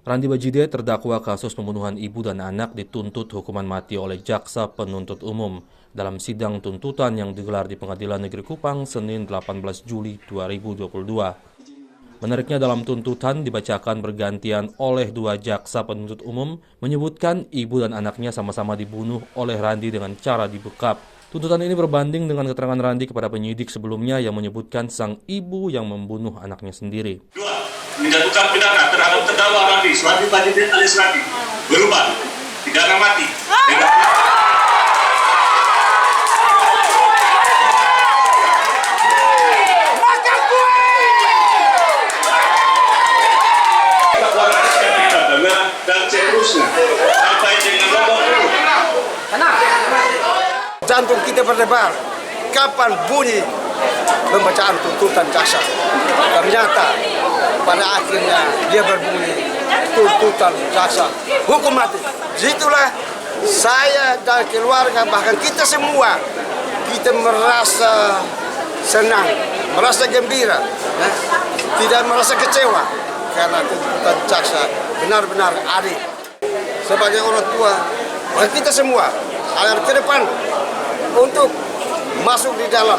Randi Bajide, terdakwa kasus pembunuhan ibu dan anak, dituntut hukuman mati oleh jaksa penuntut umum dalam sidang tuntutan yang digelar di Pengadilan Negeri Kupang Senin 18 Juli 2022. Menariknya, dalam tuntutan dibacakan bergantian oleh dua jaksa penuntut umum menyebutkan ibu dan anaknya sama-sama dibunuh oleh Randi dengan cara dibekap. Tuntutan ini berbanding dengan keterangan Randi kepada penyidik sebelumnya yang menyebutkan sang ibu yang membunuh anaknya sendiri. Menjatuhkan pidana terhadap terdakwa Randi Suhardi Bajide alias Randi berupa pidana mati dengan dan seterusnya sampai dengan nomor 10. Jantung kita berdebar. Kapan bunyi pembacaan tuntutan jaksa? Ternyata pada akhirnya dia berbunyi tuntutan jaksa hukum mati. Situlah saya dan keluarga, bahkan kita semua, kita merasa senang, merasa gembira, tidak merasa kecewa karena tuntutan jaksa benar-benar adil. Sebagai orang tua, kita semua agar ke depan untuk masuk di dalam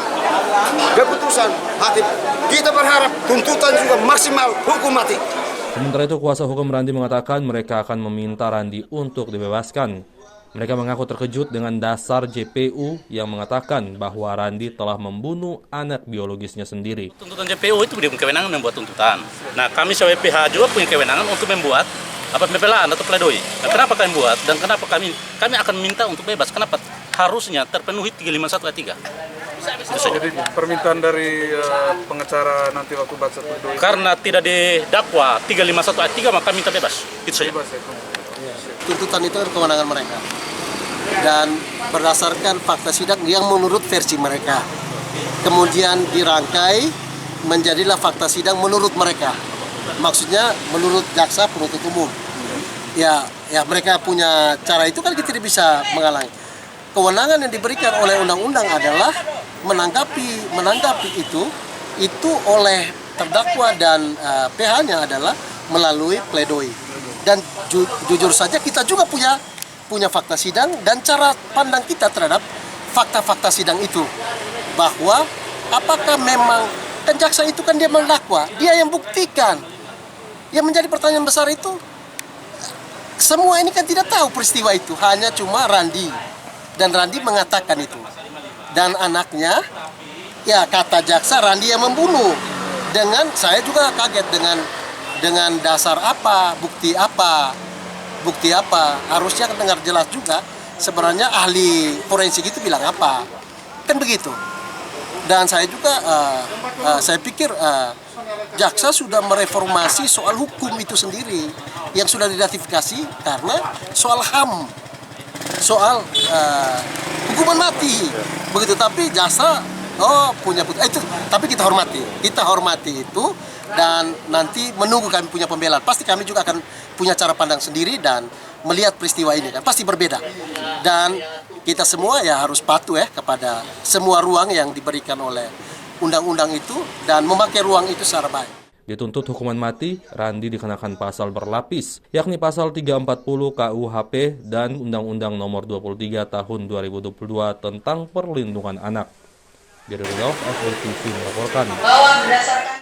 keputusan hakim, kita berharap tuntutan juga maksimal hukum mati. Sementara itu, kuasa hukum Randi mengatakan mereka akan meminta Randi untuk dibebaskan. Mereka mengaku terkejut dengan dasar JPU yang mengatakan bahwa Randi telah membunuh anak biologisnya sendiri. Tuntutan JPU itu punya kewenangan membuat tuntutan. Nah, kami sebagai pihak juga punya kewenangan untuk membuat pembelaan atau pledoi. Nah, kenapa kami buat dan kenapa kami akan minta untuk bebas? Kenapa? Harusnya terpenuhi 351 ayat 3. Jadi permintaan dari pengacara nanti waktu baca pledoi. Karena tidak didakwa 351 ayat 3 maka minta bebas. Itu saja. Tuntutan itu kewenangan mereka. Dan berdasarkan fakta sidang yang menurut versi mereka. Kemudian dirangkai menjadilah fakta sidang menurut mereka. Maksudnya menurut jaksa penuntut umum. Ya mereka punya cara itu kan kita tidak bisa menghalangi. Kewenangan yang diberikan oleh undang-undang adalah menanggapi itu oleh terdakwa dan PH-nya adalah melalui pledoi. Dan jujur saja kita juga punya fakta sidang dan cara pandang kita terhadap fakta-fakta sidang itu, bahwa apakah memang, dan jaksa itu kan dia mendakwa, dia yang buktikan. Yang menjadi pertanyaan besar itu, semua ini kan tidak tahu peristiwa itu, hanya cuma Randi. Dan Randi mengatakan itu. Dan anaknya, ya kata jaksa Randi yang membunuh. Saya juga kaget dengan dasar apa, bukti apa. Harusnya dengar jelas juga sebenarnya ahli forensik itu bilang apa. Kan begitu. Dan saya juga, saya pikir jaksa sudah mereformasi soal hukum itu sendiri yang sudah diratifikasi karena soal HAM, soal hukuman mati, begitu. Tapi jaksa punya itu, tapi kita hormati itu, dan nanti menunggu kami punya pembelaan. Pasti kami juga akan punya cara pandang sendiri dan melihat peristiwa ini kan pasti berbeda. Dan kita semua ya harus patuh kepada semua ruang yang diberikan oleh undang-undang itu dan memakai ruang itu secara baik. Dituntut hukuman mati, Randi dikenakan pasal berlapis, yakni pasal 340 KUHP dan Undang-Undang Nomor 23 Tahun 2022 tentang Perlindungan Anak. Dari Rudolf, SBTV melaporkan.